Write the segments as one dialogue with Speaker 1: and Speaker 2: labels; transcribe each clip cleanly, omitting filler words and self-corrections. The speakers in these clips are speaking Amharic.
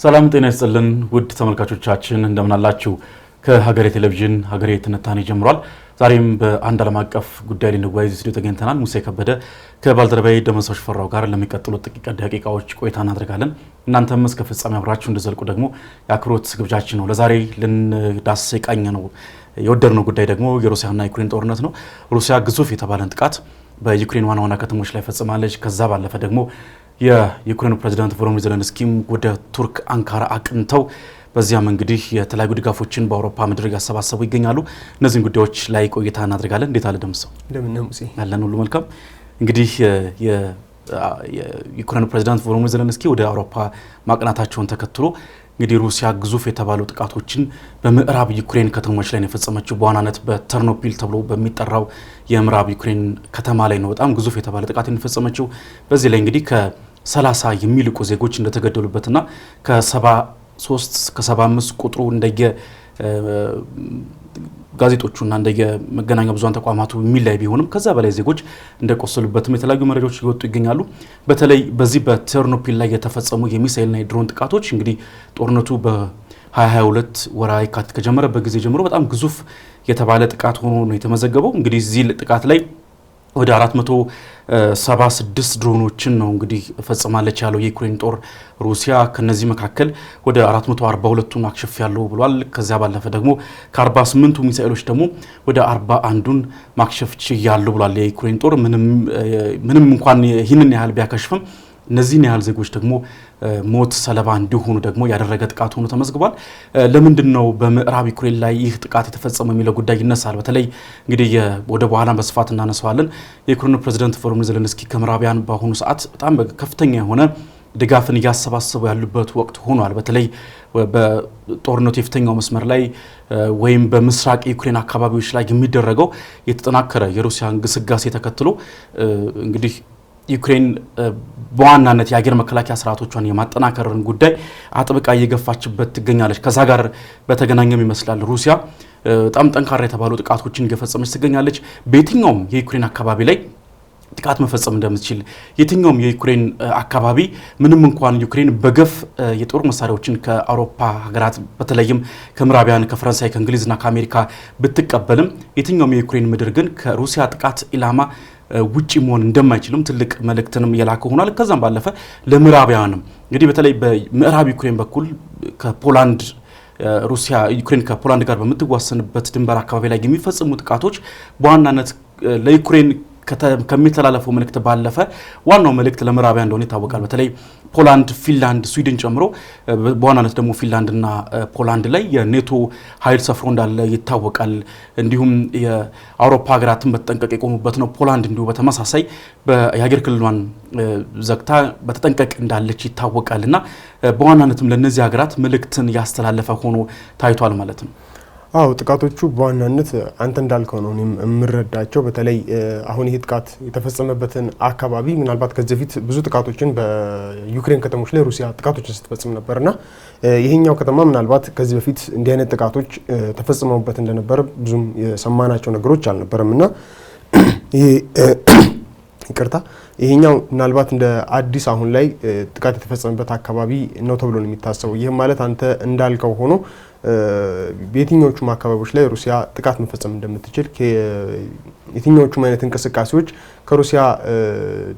Speaker 1: ሰላም ጤና ይስጥልን ውድ ተመልካቾቻችን እንደምን አላችሁ? ከሀገሬ ቴሌቪዥን ሀገሬ ትንታኔ ጀምሯል። ዛሬም በአንድ ዓለም አቀፍ ጉዳይ ልንወያይ ስቱዲዮ ተገኝተናል። ሙሴ ከበደ ከባልደረባዬ ደመሰው ሽፈራው ጋር ለሚቀጥሉት ጥቂት ደቂቃዎች ቆይታ እናደርጋለን። እናንተም እስከ ፍጻሜ አብራችሁ እንድትዘልቁ ደግሞ የአክብሮት ግብዣችን ነው። ለዛሬ ልንዳስስ የቃኘነው የወደድነው ጉዳይ ደግሞ የሩሲያና ዩክሬን ጦርነት ነው። ሩሲያ ግዙፍ የተባለን ጥቃት በዩክሬን ዋና ከተሞች ላይ ፈጽማለች። ከዛ ባለፈ ደግሞ የዩክሬኑ ፕሬዝዳንት ቮሎዲሚር ዜሌንስኪም ወደ ቱርክ አንካራ አቅንተው በዚያም እንግዲህ የተለያዩ ድጋፎችን በአውሮፓ ምድር ያሰባሰቡ ይገኛሉ። እነዚህን ጉዳዮች ላይ ቆይታ እናደርጋለን። እንዴት አለ ደምሰው?
Speaker 2: እንደምን ሙሴ?
Speaker 1: ያለን ሁሉ መልካም። እንግዲህ የዩክሬኑ ፕሬዝዳንት ቮሎዲሚር ዜሌንስኪ ወደ አውሮፓ ማቅናታቸውን ተከትሎ እንግዲህ ሩሲያ ግዙፍ የተባሉ ጥቃቶችን በምዕራብ ዩክሬን ከተሞች ላይ ነው የፈጸመችው። በዋናነት በተርኖፒል ተብሎ በሚጠራው የምዕራብ ዩክሬን ከተማ ላይ ነው በጣም ግዙፍ የተባለ ጥቃት የፈጸመችው። በዚህ ላይ እንግዲህ ከ30 የሚልቁ ዜጎች እንደተገደሉበትና ከ73 እስከ 75 ቁጥሩ እንደየ ጋዜጦቹና እንደየ መገናኛ ብዙሃን ተቋማቱ የሚላይ ቢሆንም ከዛ በላይ ዜጎች እንደቆሰሉበትም የተለያዩ መረጃዎች ሊወጡ ይገኛሉ። በተለይ በዚህ በተርኖፒል ላይ የተፈጸሙ የሚሳኤልና የድሮን ጥቃቶች እንግዲህ ጦርነቱ በ2022 ወርሃ የካቲት ከጀመረበት ጊዜ ጀምሮ በጣም ግዙፍ የተባለ ጥቃት ሆኖ ነው የተመዘገበው። እንግዲህ እዚህ ጥቃት ላይ ወደ 476 ድሮኖችን ነው እንግዲህ ፈጽማለች ያለው የዩክሬን ጦር ሩሲያ። ከነዚህ መካከል ወደ 442ቱን አክሽፍ ያለው ብሏል። ከዚያ ባለፈ ደግሞ ከ48ቱ ሚሳኤሎች ደግሞ ወደ 41ዱን ማክሸፍ ችያለሁ ብሏል የዩክሬን ጦር። ምንም እንኳን ይህንን ያህል ቢያከሽፍም እነዚህን ያህል ዜጎች ደግሞ ሞት ሰለባ እንዲሆኑ ደግሞ ያደረገ ጥቃት ሆኖ ተመዝግቧል። ለምንድን ነው በምዕራብ ዩክሬን ላይ ይህ ጥቃት የተፈጸመው የሚለው ጉዳይ ይነሳል። በተለይ እንግዲህ ወደ በኋላ በስፋት እናነሳዋለን። የዩክሬኑ ፕሬዝዳንት ቮሎዲሚር ዜሌንስኪ ከምዕራቢያን በአሁኑ ሰዓት በጣም ከፍተኛ የሆነ ድጋፍን እያሰባሰቡ ያሉበት ወቅት ሆኗል። በተለይ በጦርነቱ የፊተኛው መስመር ላይ ወይም በምስራቅ ዩክሬን አካባቢዎች ላይ የሚደረገው የተጠናከረ የሩሲያ ግስጋሴ ተከትሎ እንግዲህ ዩክሬን በዋናነት የአገር መከላከያ ስርዓቶቿን የማጠናከርን ጉዳይ አጥብቃ እየገፋችበት ትገኛለች። ከዛ ጋር በተገናኘም ይመስላል ሩሲያ በጣም ጠንካራ የተባሉ ጥቃቶችን እየፈጸመች ትገኛለች። በየትኛውም የዩክሬን አካባቢ ላይ ጥቃት መፈጸም እንደምትችል የትኛውም የዩክሬን አካባቢ ምንም እንኳን ዩክሬን በገፍ የጦር መሳሪያዎችን ከአውሮፓ ሀገራት በተለይም ከምዕራቢያን ከፈረንሳይ ከእንግሊዝና ከአሜሪካ ብትቀበልም የትኛውም የዩክሬን ምድር ግን ከሩሲያ ጥቃት ኢላማ ውጪ መሆን እንደማይችልም ትልቅ መልእክትንም የላከ ሆኗል። ከዛም ባለፈ ለምዕራቢያንም እንግዲህ በተለይ በምዕራብ ዩክሬን በኩል ከፖላንድ ሩሲያ ዩክሬን ከፖላንድ ጋር በምትዋሰንበት ድንበር አካባቢ ላይ የሚፈጽሙ ጥቃቶች በዋናነት ለዩክሬን ከሚተላለፈው መልእክት ባለፈ ዋናው መልእክት ለምዕራቢያን እንደሆነ ይታወቃል። በተለይ ፖላንድ፣ ፊንላንድ፣ ስዊድን ጨምሮ በዋናነት ደግሞ ፊንላንድና ፖላንድ ላይ የኔቶ ኃይል ሰፍሮ እንዳለ ይታወቃል። እንዲሁም የአውሮፓ ሀገራትን በተጠንቀቅ የቆሙበት ነው። ፖላንድ እንዲሁ በተመሳሳይ የሀገር ክልሏን ዘግታ በተጠንቀቅ እንዳለች ይታወቃልና በዋናነትም ለነዚህ ሀገራት መልእክትን ያስተላለፈ ሆኖ ታይቷል ማለት ነው።
Speaker 2: አው ጥቃቶቹ በዋናነት አንተ እንዳልከው ነው የምረዳቸው። በተለይ አሁን ይሄ ጥቃት የተፈጸመበትን አካባቢ ምናልባት ከዚህ በፊት ብዙ ጥቃቶችን በዩክሬን ከተሞች ላይ ሩሲያ ጥቃቶችን ስትፈጽም ነበርና ይሄኛው ከተማ ምናልባት ከዚህ በፊት እንዲህ አይነት ጥቃቶች ተፈጽመውበት እንደነበር ብዙም የሰማናቸው ነገሮች አልነበረምና ይሄ ይሄኛው ምናልባት እንደ አዲስ አሁን ላይ ጥቃት የተፈጸመበት አካባቢ ነው ተብሎ ነው የሚታሰበው። ይሄ ማለት አንተ እንዳልከው ሆኖ በየትኞቹም አካባቢዎች ላይ ሩሲያ ጥቃት መፈጸም እንደምትችል የትኞቹም አይነት እንቅስቃሴዎች ከሩሲያ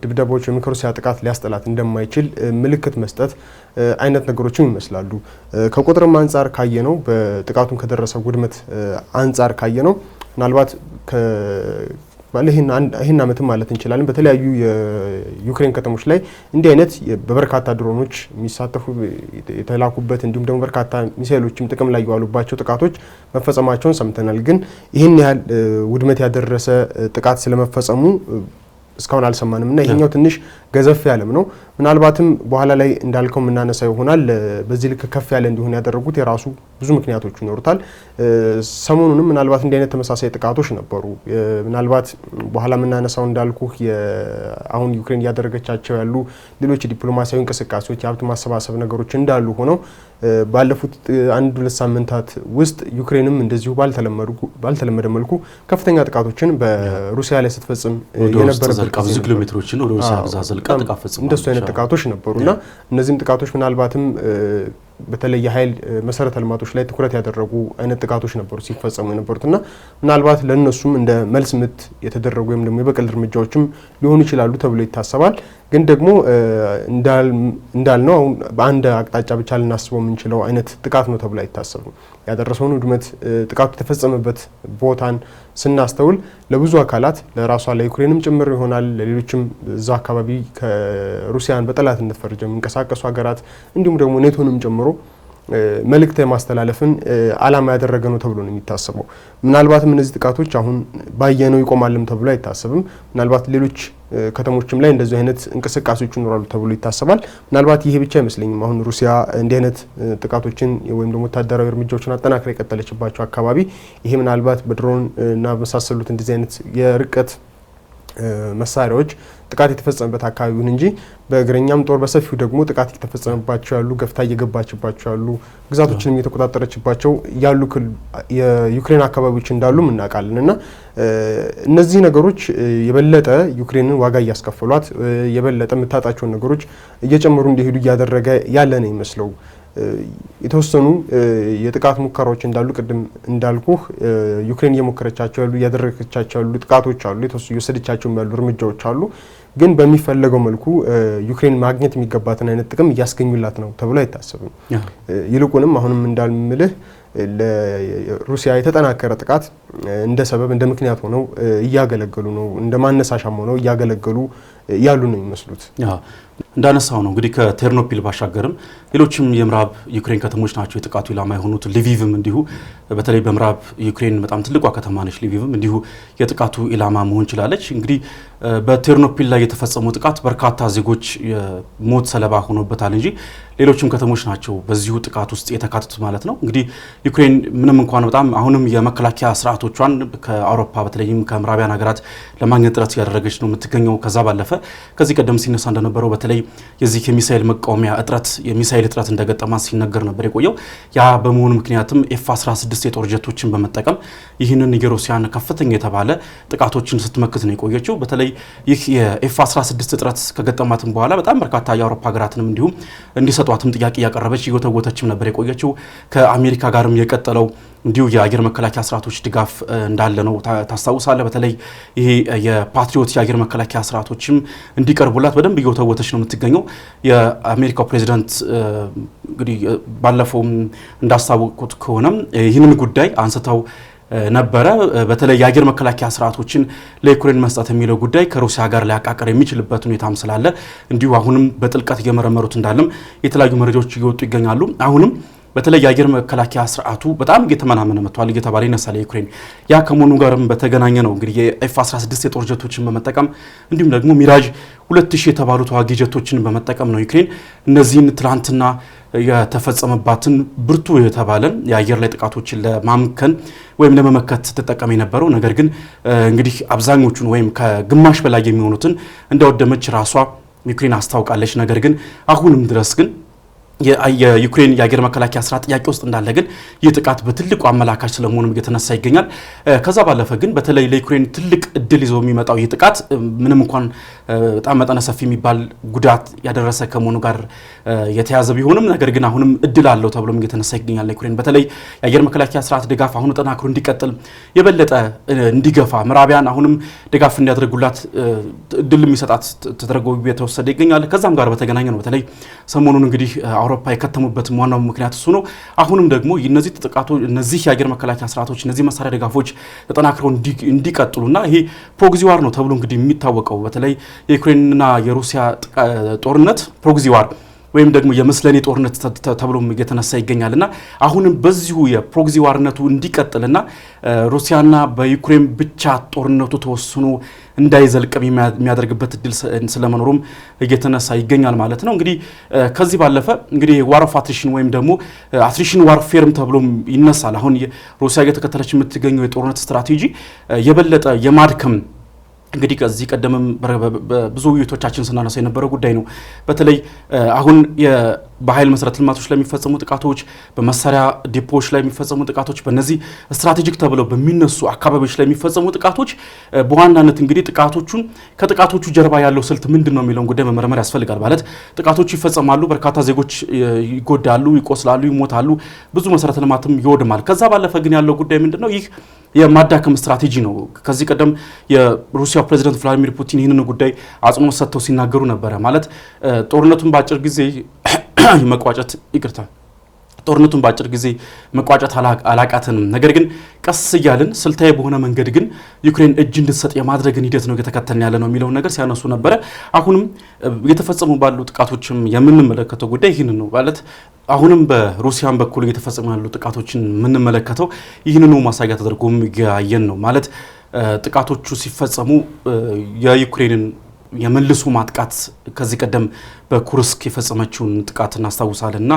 Speaker 2: ድብደባዎች ወይም ከሩሲያ ጥቃት ሊያስጠላት እንደማይችል ምልክት መስጠት አይነት ነገሮችም ይመስላሉ። ከቁጥርም አንፃር ካየነው በጥቃቱም ከደረሰው ውድመት አንፃር ካየነው ምናልባት ይህን ዓመትም ማለት እንችላለን በተለያዩ የዩክሬን ከተሞች ላይ እንዲህ አይነት በበርካታ ድሮኖች የሚሳተፉ የተላኩበት እንዲሁም ደግሞ በርካታ ሚሳኤሎችም ጥቅም ላይ ያሉባቸው ጥቃቶች መፈጸማቸውን ሰምተናል። ግን ይህን ያህል ውድመት ያደረሰ ጥቃት ስለመፈጸሙ እስካሁን አልሰማንም እና ይሄኛው ትንሽ ገዘፍ ያለም ነው። ምናልባትም በኋላ ላይ እንዳልከው የምናነሳው ይሆናል። በዚህ ልክ ከፍ ያለ እንዲሆን ያደረጉት የራሱ ብዙ ምክንያቶች ይኖሩታል። ሰሞኑንም ምናልባት እንዲህ አይነት ተመሳሳይ ጥቃቶች ነበሩ። ምናልባት በኋላ የምናነሳው እንዳልኩ አሁን ዩክሬን ያደረገቻቸው ያሉ ሌሎች ዲፕሎማሲያዊ እንቅስቃሴዎች የሀብት ማሰባሰብ ነገሮች እንዳሉ ሆነው ባለፉት 1-2 ሳምንታት ውስጥ ዩክሬንም እንደዚሁ ባልተለመደ መልኩ ከፍተኛ ጥቃቶችን በሩሲያ ላይ ስትፈጽም የነበረበት
Speaker 1: ብዙ ኪሎ ሜትሮችን ወደ ሩሲያ ግዛት ዘልቃ ጥቃት ፈጽማ
Speaker 2: እንደሱ አይነት ጥቃቶች ነበሩና እነዚህም ጥቃቶች ምናልባትም በተለይ የኃይል መሰረተ ልማቶች ላይ ትኩረት ያደረጉ አይነት ጥቃቶች ነበሩ ሲፈጸሙ የነበሩትና ምናልባት ለነሱም እንደ መልስ ምት የተደረጉ ወይም ደግሞ የበቀል እርምጃዎችም ሊሆኑ ይችላሉ ተብሎ ይታሰባል። ግን ደግሞ እንዳልነው አሁን በአንድ አቅጣጫ ብቻ ልናስበው የምንችለው አይነት ጥቃት ነው ተብሎ አይታሰብም። ያደረሰውን ውድመት ጥቃቱ የተፈጸመበት ቦታን ስናስተውል ለብዙ አካላት ለራሷ ለዩክሬንም ጭምር ይሆናል፣ ለሌሎችም እዛ አካባቢ ከሩሲያን በጠላትነት ፈርጀው የሚንቀሳቀሱ ሀገራት እንዲሁም ደግሞ ኔቶንም ጨምሮ መልእክት የማስተላለፍን ዓላማ ያደረገ ነው ተብሎ ነው የሚታሰበው። ምናልባትም እነዚህ ጥቃቶች አሁን ባየነው ይቆማልም ተብሎ አይታሰብም። ምናልባት ሌሎች ከተሞችም ላይ እንደዚህ አይነት እንቅስቃሴዎች ይኖራሉ ተብሎ ይታሰባል። ምናልባት ይሄ ብቻ አይመስለኝም። አሁን ሩሲያ እንዲህ አይነት ጥቃቶችን ወይም ደግሞ ወታደራዊ እርምጃዎችን አጠናክራ የቀጠለችባቸው አካባቢ ይሄ ምናልባት በድሮን እና በመሳሰሉት እንደዚህ አይነት የርቀት መሳሪያዎች ጥቃት የተፈጸመበት አካባቢውን እንጂ በእግረኛም ጦር በሰፊው ደግሞ ጥቃት እየተፈጸመባቸው ያሉ ገፍታ እየገባችባቸው ያሉ ግዛቶችንም እየተቆጣጠረችባቸው ያሉ የዩክሬን አካባቢዎች እንዳሉ እናውቃለን። እና እነዚህ ነገሮች የበለጠ ዩክሬንን ዋጋ እያስከፈሏት የበለጠ የምታጣቸውን ነገሮች እየጨመሩ እንዲሄዱ እያደረገ ያለ ነው ይመስለው። የተወሰኑ የጥቃት ሙከራዎች እንዳሉ ቅድም እንዳልኩህ ዩክሬን እየሞከረቻቸው ያሉ እያደረገቻቸው ያሉ ጥቃቶች አሉ፣ የተወሰኑ እየወሰደቻቸው ያሉ እርምጃዎች አሉ። ግን በሚፈለገው መልኩ ዩክሬን ማግኘት የሚገባትን አይነት ጥቅም እያስገኙላት ነው ተብሎ አይታሰብም። ይልቁንም አሁንም እንዳልምልህ ለሩሲያ የተጠናከረ ጥቃት እንደ ሰበብ እንደ ምክንያት ሆነው እያገለገሉ ነው፣ እንደ ማነሳሻም ሆነው እያገለገሉ ያሉ ነው የሚመስሉት።
Speaker 1: እንዳነሳው ነው እንግዲህ ከቴርኖፒል ባሻገርም ሌሎችም የምዕራብ ዩክሬን ከተሞች ናቸው የጥቃቱ ኢላማ የሆኑት። ሊቪቭም እንዲሁ በተለይ በምዕራብ ዩክሬን በጣም ትልቋ ከተማ ነች። ሊቪቭም እንዲሁ የጥቃቱ ኢላማ መሆን ችላለች። እንግዲህ በቴርኖፒል ላይ የተፈጸመው ጥቃት በርካታ ዜጎች ሞት ሰለባ ሆኖበታል እንጂ ሌሎችም ከተሞች ናቸው በዚሁ ጥቃት ውስጥ የተካተቱት ማለት ነው። እንግዲህ ዩክሬን ምንም እንኳን በጣም አሁንም የመከላከያ ስርዓቶቿን ከአውሮፓ በተለይም ከምዕራቢያን ሀገራት ለማግኘት ጥረት ያደረገች ነው የምትገኘው። ከዛ ባለፈ ከዚህ ቀደም ሲነሳ እንደነበረው በተለይ የዚህ የሚሳኤል መቃወሚያ የሚሳኤል እጥረት እንደገጠማት ሲነገር ነበር የቆየው። ያ በመሆኑ ምክንያትም ኤፍ-16 የጦር ጀቶችን በመጠቀም ይህንን የሩሲያን ከፍተኛ የተባለ ጥቃቶችን ስትመክት ነው የቆየችው። በተለይ ይህ የኤፍ-16 እጥረት ከገጠማትም በኋላ በጣም በርካታ የአውሮፓ ሀገራትንም እንዲሁም እንዲሰጧትም ጥያቄ እያቀረበች እየወተወተችም ነበር የቆየችው። ከአሜሪካ ጋርም የቀጠለው እንዲሁ የአየር መከላከያ ስርዓቶች ድጋፍ እንዳለ ነው ታስታውሳለህ። በተለይ ይሄ የፓትሪዮት የአየር መከላከያ ስርዓቶችም እንዲቀርቡላት በደንብ እየወተወተች ነው የምትገኘው። የአሜሪካው ፕሬዚዳንት እንግዲህ ባለፈውም እንዳስታወቁት ከሆነም ይህንን ጉዳይ አንስተው ነበረ። በተለይ የአየር መከላከያ ስርዓቶችን ለዩክሬን መስጠት የሚለው ጉዳይ ከሩሲያ ጋር ሊያቃቀር የሚችልበት ሁኔታም ስላለ እንዲሁ አሁንም በጥልቀት እየመረመሩት እንዳለም የተለያዩ መረጃዎች እየወጡ ይገኛሉ። አሁንም በተለይ የአየር መከላከያ ስርዓቱ በጣም እየተመናመነ መጥቷል እየተባለ ይነሳል ዩክሬን። ያ ከመሆኑ ጋርም በተገናኘ ነው እንግዲህ የኤፍ-16 የጦር ጀቶችን በመጠቀም እንዲሁም ደግሞ ሚራጅ 2000 የተባሉ ተዋጊ ጀቶችን በመጠቀም ነው ዩክሬን እነዚህን ትላንትና የተፈጸመባትን ብርቱ የተባለን የአየር ላይ ጥቃቶችን ለማምከን ወይም ለመመከት ስትጠቀም የነበረው። ነገር ግን እንግዲህ አብዛኞቹን ወይም ከግማሽ በላይ የሚሆኑትን እንዳወደመች ራሷ ዩክሬን አስታውቃለች። ነገር ግን አሁንም ድረስ ግን የዩክሬን የአየር መከላከያ ስርዓት ጥያቄ ውስጥ እንዳለ ግን ይህ ጥቃት በትልቁ አመላካች ስለመሆኑም እየተነሳ ይገኛል። ከዛ ባለፈ ግን በተለይ ለዩክሬን ትልቅ እድል ይዞ የሚመጣው ይህ ጥቃት ምንም እንኳን በጣም መጠነ ሰፊ የሚባል ጉዳት ያደረሰ ከመሆኑ ጋር የተያዘ ቢሆንም ነገር ግን አሁንም እድል አለው ተብሎም እየተነሳ ይገኛል። ለዩክሬን በተለይ የአየር መከላከያ ስርዓት ድጋፍ አሁን ተጠናክሮ እንዲቀጥል የበለጠ እንዲገፋ ምዕራቢያን አሁንም ድጋፍ እንዲያደርጉላት እድል የሚሰጣት ተደርጎ የተወሰደ ይገኛል። ከዛም ጋር በተገናኘ ነው በተለይ ሰሞኑን እንግዲህ አውሮፓ የከተሙበት ዋናው ምክንያት እሱ ነው። አሁንም ደግሞ እነዚህ ጥቃቶች እነዚህ የአየር መከላከያ ስርዓቶች እነዚህ መሳሪያ ድጋፎች ተጠናክረው እንዲቀጥሉና ይሄ ፕሮክሲ ዋር ነው ተብሎ እንግዲህ የሚታወቀው በተለይ የዩክሬንና የሩሲያ ጦርነት ፕሮክሲ ዋር ወይም ደግሞ የመስለኔ ጦርነት ተብሎ እየተነሳ ይገኛልና አሁንም በዚሁ የፕሮክሲ ዋርነቱ እንዲቀጥልና ሩሲያና በዩክሬን ብቻ ጦርነቱ ተወስኖ እንዳይዘልቅ የሚያደርግበት እድል ስለመኖሩም እየተነሳ ይገኛል ማለት ነው። እንግዲህ ከዚህ ባለፈ እንግዲህ ዋር ኦፍ አትሪሽን ወይም ደግሞ አትሪሽን ዋርፌርም ተብሎም ይነሳል። አሁን ሩሲያ እየተከተለች የምትገኘው የጦርነት ስትራቴጂ የበለጠ የማድከም እንግዲህ ከዚህ ቀደምም ብዙ ውይይቶቻችን ስናነሳ የነበረው ጉዳይ ነው። በተለይ አሁን በኃይል መሰረተ ልማቶች ላይ የሚፈጸሙ ጥቃቶች፣ በመሳሪያ ዲፖዎች ላይ የሚፈጸሙ ጥቃቶች፣ በእነዚህ ስትራቴጂክ ተብለው በሚነሱ አካባቢዎች ላይ የሚፈጸሙ ጥቃቶች በዋናነት እንግዲህ ከጥቃቶቹ ጀርባ ያለው ስልት ምንድነው የሚለውን ጉዳይ መመርመር ያስፈልጋል። ማለት ጥቃቶቹ ይፈጸማሉ፣ በርካታ ዜጎች ይጎዳሉ፣ ይቆስላሉ፣ ይሞታሉ፣ ብዙ መሰረተ ልማትም ይወድማል። ከዛ ባለፈ ግን ያለው ጉዳይ ምንድነው? ይህ የማዳከም ስትራቴጂ ነው። ከዚህ ቀደም የሩሲያ ፕሬዝዳንት ቭላዲሚር ፑቲን ይህንን ጉዳይ አጽንኦት ሰጥተው ሲናገሩ ነበረ። ማለት ጦርነቱን በአጭር ጊዜ ጦርነቱን በአጭር ጊዜ መቋጨት አላቃተንም፣ ነገር ግን ቀስ እያልን ስልታዊ በሆነ መንገድ ግን ዩክሬን እጅ እንድትሰጥ የማድረግን ሂደት ነው እየተከተልን ያለ ነው የሚለውን ነገር ሲያነሱ ነበረ። አሁንም እየተፈጸሙ ባሉ ጥቃቶችም የምንመለከተው ጉዳይ ይህንን ነው። ማለት አሁንም በሩሲያን በኩል እየተፈጸሙ ያሉ ጥቃቶችን የምንመለከተው ይህንኑ ማሳያ ተደርጎም ያየን ነው። ማለት ጥቃቶቹ ሲፈጸሙ የዩክሬንን የመልሶ ማጥቃት ከዚህ ቀደም በኩርስክ የፈጸመችውን ጥቃት እናስታውሳለን እና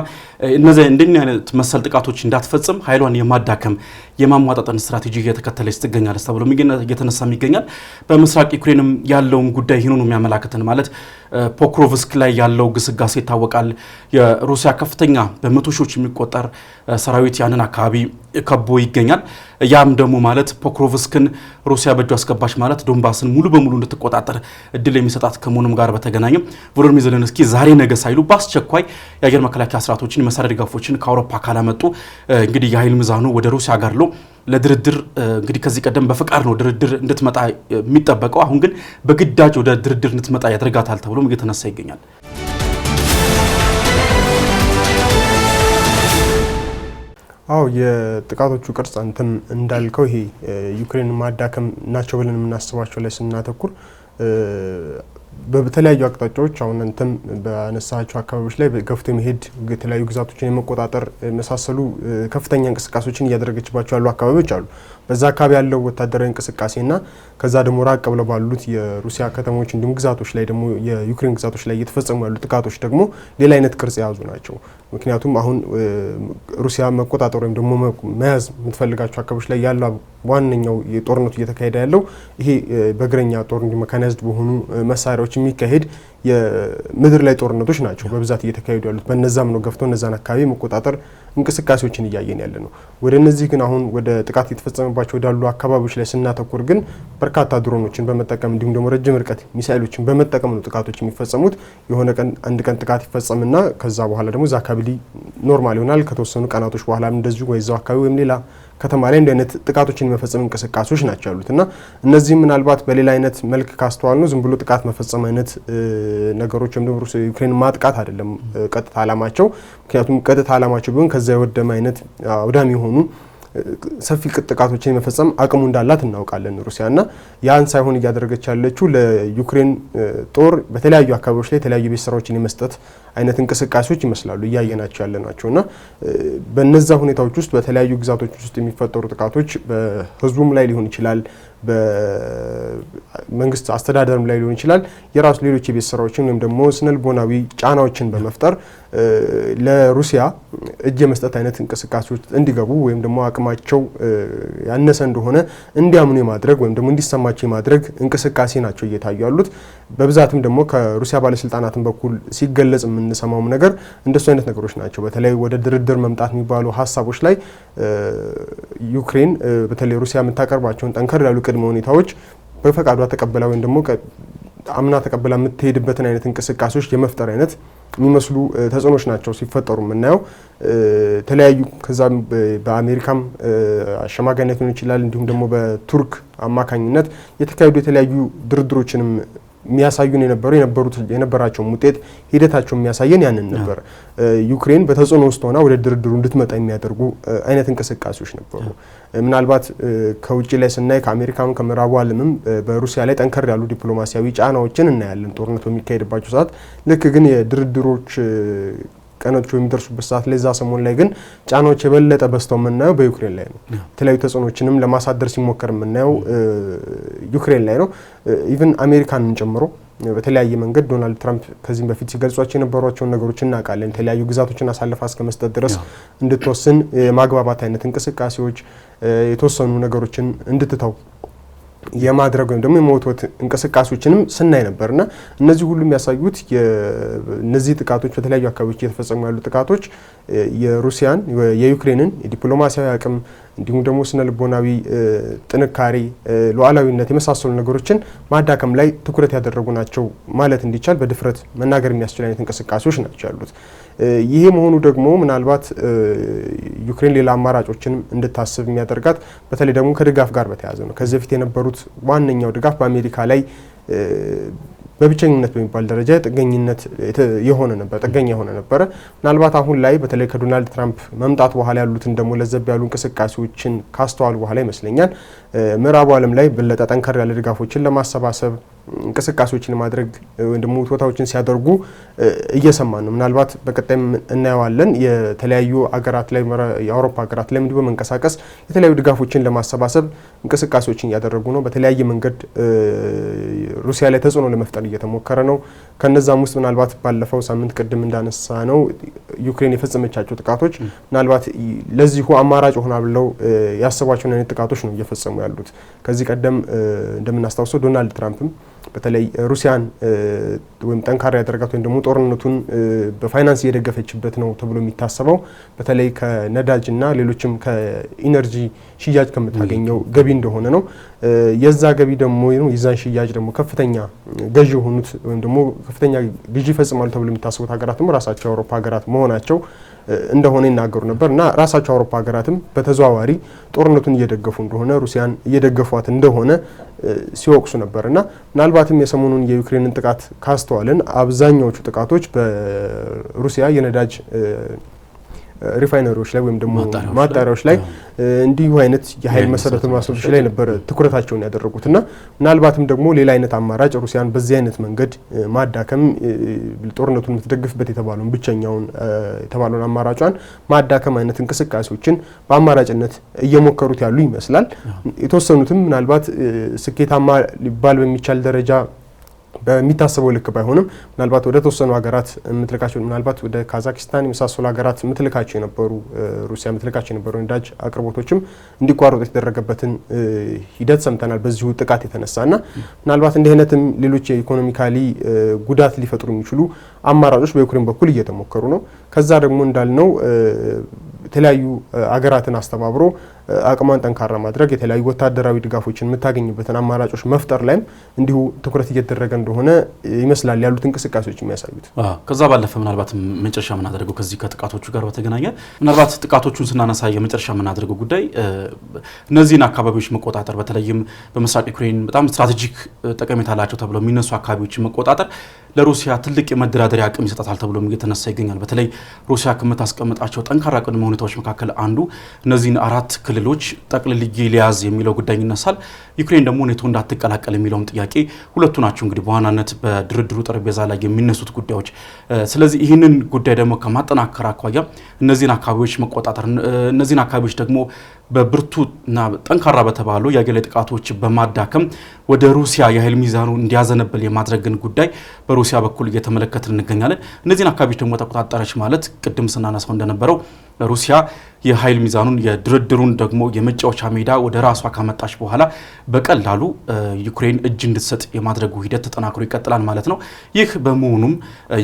Speaker 1: እነዚህ እንደኛ አይነት መሰል ጥቃቶች እንዳትፈጽም ኃይሏን የማዳከም የማሟጣጠን ስትራቴጂ እየተከተለች ትገኛለች ተብሎ እየተነሳም ይገኛል። በምስራቅ ዩክሬንም ያለውን ጉዳይ ይህን ነው የሚያመላክተን። ማለት ፖክሮቭስክ ላይ ያለው ግስጋሴ ይታወቃል። የሩሲያ ከፍተኛ በመቶ ሺዎች የሚቆጠር ሰራዊት ያንን አካባቢ ከቦ ይገኛል። ያም ደግሞ ማለት ፖክሮቭስክን ሩሲያ በእጁ አስገባች ማለት ዶንባስን ሙሉ በሙሉ እንድትቆጣጠር እድል የሚሰጣት ከመሆኑም ጋር በተገናኘ ቮሎዲሚር ዜሌንስኪ ዛሬ ነገ ሳይሉ በአስቸኳይ የአየር መከላከያ ስርዓቶችን የመሳሪያ ድጋፎችን ከአውሮፓ ካላመጡ እንግዲህ የኃይል ሚዛኑ ወደ ሩሲያ ጋር ለድርድር እንግዲህ ከዚህ ቀደም በፍቃድ ነው ድርድር እንድትመጣ የሚጠበቀው። አሁን ግን በግዳጅ ወደ ድርድር እንድትመጣ ያደርጋታል ተብሎም እየተነሳ ይገኛል።
Speaker 2: አዎ የጥቃቶቹ ቅርጽ አንተም እንዳልከው ይሄ ዩክሬን ማዳከም ናቸው ብለን የምናስባቸው ላይ ስናተኩር በተለያዩ አቅጣጫዎች አሁን አንተም በአነሳቸው አካባቢዎች ላይ ገፍቶ መሄድ የተለያዩ ግዛቶችን የመቆጣጠር መሳሰሉ ከፍተኛ እንቅስቃሴዎችን እያደረገችባቸው ያሉ አካባቢዎች አሉ። በዛ አካባቢ ያለው ወታደራዊ እንቅስቃሴና ከዛ ደግሞ ራቅ ብለው ባሉት የሩሲያ ከተሞች እንዲሁም ግዛቶች ላይ ደግሞ የዩክሬን ግዛቶች ላይ እየተፈጸሙ ያሉ ጥቃቶች ደግሞ ሌላ አይነት ቅርጽ የያዙ ናቸው። ምክንያቱም አሁን ሩሲያ መቆጣጠር ወይም ደግሞ መያዝ የምትፈልጋቸው አካባቢዎች ላይ ያለው ዋነኛው የጦርነቱ እየተካሄደ ያለው ይሄ በእግረኛ ጦር እንዲሁም መካናይዝድ በሆኑ መሳሪያዎች የሚካሄድ የምድር ላይ ጦርነቶች ናቸው በብዛት እየተካሄዱ ያሉት። በነዛም ነው ገፍቶ እነዛን አካባቢ መቆጣጠር እንቅስቃሴዎችን እያየን ያለ ነው። ወደ እነዚህ ግን አሁን ወደ ጥቃት የተፈጸመባቸው ወዳሉ አካባቢዎች ላይ ስናተኩር ግን በርካታ ድሮኖችን በመጠቀም እንዲሁም ደግሞ ረጅም ርቀት ሚሳኤሎችን በመጠቀም ነው ጥቃቶች የሚፈጸሙት። የሆነ ቀን አንድ ቀን ጥቃት ይፈጸምና ከዛ በኋላ ደግሞ እዛ አካባቢ ኖርማል ይሆናል። ከተወሰኑ ቀናቶች በኋላ እንደዚሁ ወይዛው አካባቢ ወይም ሌላ ከተማ ላይ እንደ አይነት ጥቃቶችን የመፈጸም እንቅስቃሴዎች ናቸው ያሉት እና እነዚህ ምናልባት በሌላ አይነት መልክ ካስተዋል ነው ዝም ብሎ ጥቃት መፈጸም አይነት ነገሮች ወይም ደግሞ ዩክሬን ማጥቃት አይደለም ቀጥታ ዓላማቸው። ምክንያቱም ቀጥታ ዓላማቸው ቢሆን ከዛ የወደመ አይነት አውዳሚ የሆኑ ሰፊ ጥቃቶችን የመፈጸም አቅሙ እንዳላት እናውቃለን ሩሲያ እና ያን ሳይሆን እያደረገች ያለችው ለዩክሬን ጦር በተለያዩ አካባቢዎች ላይ የተለያዩ ቤት ስራዎችን የመስጠት አይነት እንቅስቃሴዎች ይመስላሉ እያየናቸው ያለናቸው እና በነዛ ሁኔታዎች ውስጥ በተለያዩ ግዛቶች ውስጥ የሚፈጠሩ ጥቃቶች በህዝቡም ላይ ሊሆን ይችላል፣ በመንግስት አስተዳደርም ላይ ሊሆን ይችላል የራሱ ሌሎች የቤት ስራዎችን ወይም ደግሞ ስነልቦናዊ ጫናዎችን በመፍጠር ለሩሲያ እጅ የመስጠት አይነት እንቅስቃሴዎች እንዲገቡ ወይም ደግሞ አቅማቸው ያነሰ እንደሆነ እንዲያምኑ የማድረግ ወይም ደግሞ እንዲሰማቸው የማድረግ እንቅስቃሴ ናቸው እየታዩ ያሉት። በብዛትም ደግሞ ከሩሲያ ባለስልጣናትን በኩል ሲገለጽ የምንሰማውም ነገር እንደሱ አይነት ነገሮች ናቸው። በተለይ ወደ ድርድር መምጣት የሚባሉ ሀሳቦች ላይ ዩክሬን በተለይ ሩሲያ የምታቀርባቸውን ጠንከር ያሉ ቅድመ ሁኔታዎች በፈቃዷ ተቀበላ ወይም ደግሞ አምና ተቀበላ የምትሄድበትን አይነት እንቅስቃሴዎች የመፍጠር አይነት የሚመስሉ ተጽዕኖች ናቸው ሲፈጠሩ የምናየው። ተለያዩ ከዛም በአሜሪካም አሸማጋይነት ሊሆን ይችላል እንዲሁም ደግሞ በቱርክ አማካኝነት የተካሄዱ የተለያዩ ድርድሮችንም የሚያሳዩን የነበራቸው ውጤት ሂደታቸው የሚያሳየን ያንን ነበር። ዩክሬን በተጽዕኖ ውስጥ ሆና ወደ ድርድሩ እንድትመጣ የሚያደርጉ አይነት እንቅስቃሴዎች ነበሩ። ምናልባት ከውጭ ላይ ስናይ ከአሜሪካም ከምዕራቡ ዓለምም በሩሲያ ላይ ጠንከር ያሉ ዲፕሎማሲያዊ ጫናዎችን እናያለን ጦርነቱ በሚካሄድባቸው ሰዓት። ልክ ግን የድርድሮች ቀኖች የሚደርሱበት ሰዓት ላይ ዛ ሰሞን ላይ ግን ጫናዎች የበለጠ በስተው የምናየው በዩክሬን ላይ ነው። የተለያዩ ተጽዕኖችንም ለማሳደር ሲሞከር የምናየው ዩክሬን ላይ ነው። ኢቭን አሜሪካንን ጨምሮ በተለያየ መንገድ ዶናልድ ትራምፕ ከዚህም በፊት ሲገልጿቸው የነበሯቸውን ነገሮች እናውቃለን። የተለያዩ ግዛቶችን አሳልፋ እስከ መስጠት ድረስ እንድትወስን የማግባባት አይነት እንቅስቃሴዎች፣ የተወሰኑ ነገሮችን እንድትተው የማድረግ ወይም ደግሞ የመወትወት እንቅስቃሴዎችንም ስናይ ነበርና እነዚህ ሁሉ የሚያሳዩት እነዚህ ጥቃቶች በተለያዩ አካባቢዎች እየተፈጸሙ ያሉ ጥቃቶች የሩሲያን የዩክሬንን የዲፕሎማሲያዊ አቅም እንዲሁም ደግሞ ስነ ልቦናዊ ጥንካሬ፣ ሉዓላዊነት የመሳሰሉ ነገሮችን ማዳከም ላይ ትኩረት ያደረጉ ናቸው ማለት እንዲቻል በድፍረት መናገር የሚያስችል አይነት እንቅስቃሴዎች ናቸው ያሉት። ይሄ መሆኑ ደግሞ ምናልባት ዩክሬን ሌላ አማራጮችን እንድታስብ የሚያደርጋት በተለይ ደግሞ ከድጋፍ ጋር በተያያዘ ነው። ከዚህ በፊት የነበሩት ዋነኛው ድጋፍ በአሜሪካ ላይ በብቸኝነት በሚባል ደረጃ ጥገኝነት የሆነ ነበረ። ምናልባት አሁን ላይ በተለይ ከዶናልድ ትራምፕ መምጣት በኋላ ያሉትን ደግሞ ለዘብ ያሉ እንቅስቃሴዎችን ካስተዋሉ በኋላ ይመስለኛል ምዕራቡ ዓለም ላይ በለጠ ጠንከር ያለ ድጋፎችን ለማሰባሰብ እንቅስቃሴዎችን ማድረግ ወይም ደግሞ ውትወታዎችን ሲያደርጉ እየሰማን ነው። ምናልባት በቀጣይም እናየዋለን። የተለያዩ አገራት ላይ የአውሮፓ ሀገራት ላይ እንዲሁ በመንቀሳቀስ የተለያዩ ድጋፎችን ለማሰባሰብ እንቅስቃሴዎችን እያደረጉ ነው። በተለያየ መንገድ ሩሲያ ላይ ተጽዕኖ ለመፍጠር እየተሞከረ ነው። ከነዛም ውስጥ ምናልባት ባለፈው ሳምንት ቅድም እንዳነሳ ነው ዩክሬን የፈጸመቻቸው ጥቃቶች ምናልባት ለዚሁ አማራጭ ሆና ብለው ያሰቧቸውን አይነት ጥቃቶች ነው እየፈጸሙ ያሉት። ከዚህ ቀደም እንደምናስታውሰው ዶናልድ ትራምፕም በተለይ ሩሲያን ወይም ጠንካራ ያደረጋት ወይም ደግሞ ጦርነቱን በፋይናንስ እየደገፈችበት ነው ተብሎ የሚታሰበው በተለይ ከነዳጅና ሌሎችም ከኢነርጂ ሽያጭ ከምታገኘው ገቢ እንደሆነ ነው። የዛ ገቢ ደግሞ የዛን ሽያጭ ደግሞ ከፍተኛ ገዢ የሆኑት ወይም ደግሞ ከፍተኛ ግዢ ይፈጽማሉ ተብሎ የሚታሰቡት ሀገራትም ራሳቸው የአውሮፓ ሀገራት መሆናቸው እንደሆነ ይናገሩ ነበር እና ራሳቸው አውሮፓ ሀገራትም በተዘዋዋሪ ጦርነቱን እየደገፉ እንደሆነ ሩሲያን እየደገፏት እንደሆነ ሲወቅሱ ነበር እና ምናልባትም የሰሞኑን የዩክሬንን ጥቃት ካስተዋልን አብዛኛዎቹ ጥቃቶች በሩሲያ የነዳጅ ሪፋይነሪዎች ላይ ወይም ደግሞ ማጣሪያዎች ላይ እንዲሁ አይነት የኃይል መሰረተ ልማቶች ላይ ነበር ትኩረታቸውን ያደረጉትና ምናልባትም ደግሞ ሌላ አይነት አማራጭ ሩሲያን በዚህ አይነት መንገድ ማዳከም ጦርነቱን የምትደግፍበት የተባለውን ብቸኛውን የተባለውን አማራጯን ማዳከም አይነት እንቅስቃሴዎችን በአማራጭነት እየሞከሩት ያሉ ይመስላል። የተወሰኑትም ምናልባት ስኬታማ ሊባል በሚቻል ደረጃ በሚታሰበው ልክ ባይሆንም ምናልባት ወደ ተወሰኑ ሀገራት የምትልካቸው ምናልባት ወደ ካዛክስታን የመሳሰሉ ሀገራት የምትልካቸው የነበሩ ሩሲያ የምትልካቸው የነበሩ ነዳጅ አቅርቦቶችም እንዲቋረጡ የተደረገበትን ሂደት ሰምተናል በዚሁ ጥቃት የተነሳና ምናልባት እንዲህ አይነትም ሌሎች የኢኮኖሚካሊ ጉዳት ሊፈጥሩ የሚችሉ አማራጮች በዩክሬን በኩል እየተሞከሩ ነው። ከዛ ደግሞ እንዳልነው የተለያዩ አገራትን አስተባብሮ አቅሟን ጠንካራ ማድረግ የተለያዩ ወታደራዊ ድጋፎችን የምታገኝበትን አማራጮች መፍጠር ላይም እንዲሁ ትኩረት እየተደረገ እንደሆነ ይመስላል ያሉት እንቅስቃሴዎች የሚያሳዩት።
Speaker 1: ከዛ ባለፈ ምናልባት መጨረሻ የምናደርገው ከዚህ ከጥቃቶቹ ጋር በተገናኘ ምናልባት ጥቃቶቹን ስናነሳ የመጨረሻ የምናደርገው ጉዳይ እነዚህን አካባቢዎች መቆጣጠር በተለይም በምስራቅ ዩክሬን በጣም ስትራቴጂክ ጠቀሜታ አላቸው ተብሎ የሚነሱ አካባቢዎችን መቆጣጠር ለሩሲያ ትልቅ የመደራደሪያ አቅም ይሰጣል ተብሎ እየተነሳ ይገኛል። በተለይ ሩሲያ ከምታስቀምጣቸው ጠንካራ ቅድመ ሁኔታዎች መካከል አንዱ እነዚህን 4 ክልሎች ጠቅልዬ ሊያዝ የሚለው ጉዳይ ይነሳል። ዩክሬን ደግሞ ኔቶ እንዳትቀላቀል የሚለውም ጥያቄ ሁለቱ ናቸው እንግዲህ በዋናነት በድርድሩ ጠረጴዛ ላይ የሚነሱት ጉዳዮች። ስለዚህ ይህንን ጉዳይ ደግሞ ከማጠናከር አኳያ እነዚህን አካባቢዎች መቆጣጠር እነዚህን አካባቢዎች ደግሞ በብርቱና ጠንካራ በተባሉ የአየር ላይ ጥቃቶች በማዳከም ወደ ሩሲያ የኃይል ሚዛኑ እንዲያዘነብል የማድረግን ጉዳይ በሩሲያ በኩል እየተመለከትን እንገኛለን። እነዚህን አካባቢዎች ደግሞ ተቆጣጠረች ማለት ቅድም ስናነሳው እንደነበረው ሩሲያ የኃይል ሚዛኑን የድርድሩን ደግሞ የመጫወቻ ሜዳ ወደ ራሷ ካመጣች በኋላ በቀላሉ ዩክሬን እጅ እንድትሰጥ የማድረጉ ሂደት ተጠናክሮ ይቀጥላል ማለት ነው። ይህ በመሆኑም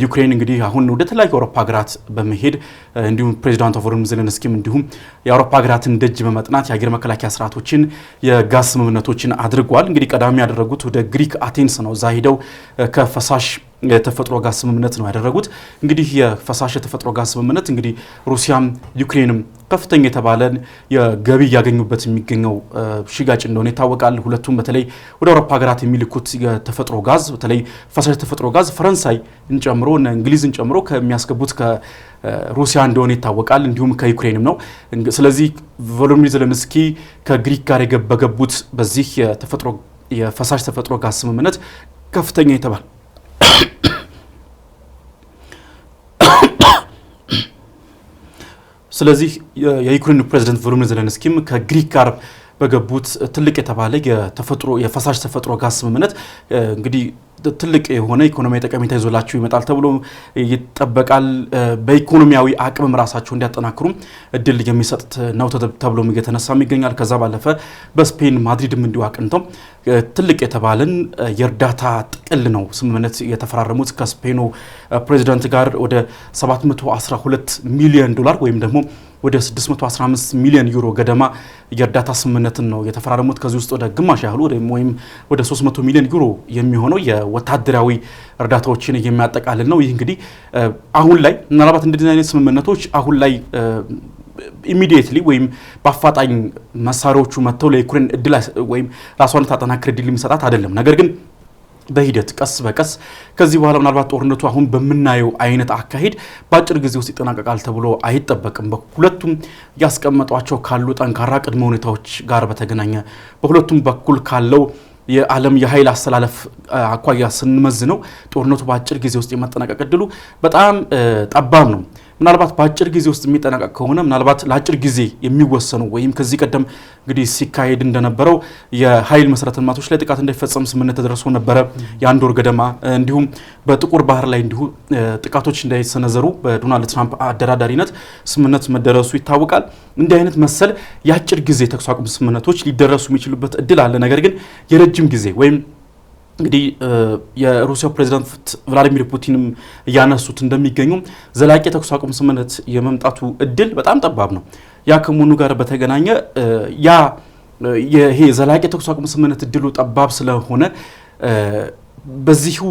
Speaker 1: ዩክሬን እንግዲህ አሁን ወደ ተለያዩ የአውሮፓ ሀገራት በመሄድ እንዲሁም ፕሬዚዳንት ቮሎዲሚር ዜሌንስኪም እንዲሁም የአውሮፓ ሀገራትን ደጅ በመጥናት የአየር መከላከያ ስርዓቶችን የጋዝ ስምምነቶችን አድርጓል። እንግዲህ ቀዳሚ ያደረጉት ወደ ግሪክ አቴንስ ነው። እዛ ሄደው ከፈሳሽ የተፈጥሮ ጋዝ ስምምነት ነው ያደረጉት። እንግዲህ የፈሳሽ የተፈጥሮ ጋዝ ስምምነት እንግዲህ ሩሲያም ዩክሬንም ከፍተኛ የተባለን የገቢ እያገኙበት የሚገኘው ሽጋጭ እንደሆነ ይታወቃል። ሁለቱም በተለይ ወደ አውሮፓ ሀገራት የሚልኩት የተፈጥሮ ጋዝ በተለይ ፈሳሽ የተፈጥሮ ጋዝ ፈረንሳይን ጨምሮ እና እንግሊዝን ጨምሮ ከሚያስገቡት ከሩሲያ እንደሆነ ይታወቃል። እንዲሁም ከዩክሬንም ነው። ስለዚህ ቮሎዲሚር ዜሌንስኪ ከግሪክ ጋር በገቡት በዚህ የፈሳሽ ተፈጥሮ ጋዝ ስምምነት ከፍተኛ የተባለ ስለዚህ የዩክሬን ፕሬዝዳንት ቮሎዲሚር ዜሌንስኪም ከግሪክ ጋር በገቡት ትልቅ የተባለ የተፈጥሮ የፈሳሽ ተፈጥሮ ጋዝ ስምምነት እንግዲህ ትልቅ የሆነ ኢኮኖሚያዊ ጠቀሜታ ይዞላቸው ይመጣል ተብሎ ይጠበቃል። በኢኮኖሚያዊ አቅምም ራሳቸው እንዲያጠናክሩ እድል የሚሰጥ ነው ተብሎ እየተነሳም ይገኛል። ከዛ ባለፈ በስፔን ማድሪድም እንዲሁ አቅንተው ትልቅ የተባለን የእርዳታ ጥቅል ነው ስምምነት የተፈራረሙት ከስፔኑ ፕሬዚዳንት ጋር ወደ 712 ሚሊዮን ዶላር ወይም ደግሞ ወደ 615 ሚሊዮን ዩሮ ገደማ የእርዳታ ስምምነትን ነው የተፈራረሙት። ከዚህ ውስጥ ወደ ግማሽ ያህሉ ወይም ወደ 300 ሚሊዮን ዩሮ የሚሆነው የወታደራዊ እርዳታዎችን የሚያጠቃልል ነው። ይህ እንግዲህ አሁን ላይ ምናልባት እንደዚህ አይነት ስምምነቶች አሁን ላይ ኢሚዲየትሊ ወይም በአፋጣኝ መሳሪያዎቹ መጥተው ለዩክሬን እድል ወይም ራሷን ታጠናክር እድል የሚሰጣት አይደለም። ነገር ግን በሂደት ቀስ በቀስ ከዚህ በኋላ ምናልባት ጦርነቱ አሁን በምናየው አይነት አካሄድ በአጭር ጊዜ ውስጥ ይጠናቀቃል ተብሎ አይጠበቅም። በሁለቱም ያስቀመጧቸው ካሉ ጠንካራ ቅድመ ሁኔታዎች ጋር በተገናኘ በሁለቱም በኩል ካለው የዓለም የኃይል አስተላለፍ አኳያ ስንመዝነው ጦርነቱ በአጭር ጊዜ ውስጥ የመጠናቀቅ እድሉ በጣም ጠባብ ነው። ምናልባት በአጭር ጊዜ ውስጥ የሚጠናቀቅ ከሆነ ምናልባት ለአጭር ጊዜ የሚወሰኑ ወይም ከዚህ ቀደም እንግዲህ ሲካሄድ እንደነበረው የኃይል መሰረተ ልማቶች ላይ ጥቃት እንዳይፈጸም ስምምነት ተደርሶ ነበረ የአንድ ወር ገደማ። እንዲሁም በጥቁር ባህር ላይ እንዲሁ ጥቃቶች እንዳይሰነዘሩ በዶናልድ ትራምፕ አደራዳሪነት ስምምነት መደረሱ ይታወቃል። እንዲህ አይነት መሰል የአጭር ጊዜ ተኩስ አቁም ስምምነቶች ሊደረሱ የሚችሉበት እድል አለ። ነገር ግን የረጅም ጊዜ ወይም እንግዲህ የሩሲያው ፕሬዝዳንት ቭላዲሚር ፑቲንም እያነሱት እንደሚገኙ ዘላቂ ተኩስ አቁም ስምምነት የመምጣቱ እድል በጣም ጠባብ ነው። ያ ከመሆኑ ጋር በተገናኘ ይሄ ዘላቂ ተኩስ አቁም ስምምነት እድሉ ጠባብ ስለሆነ በዚሁ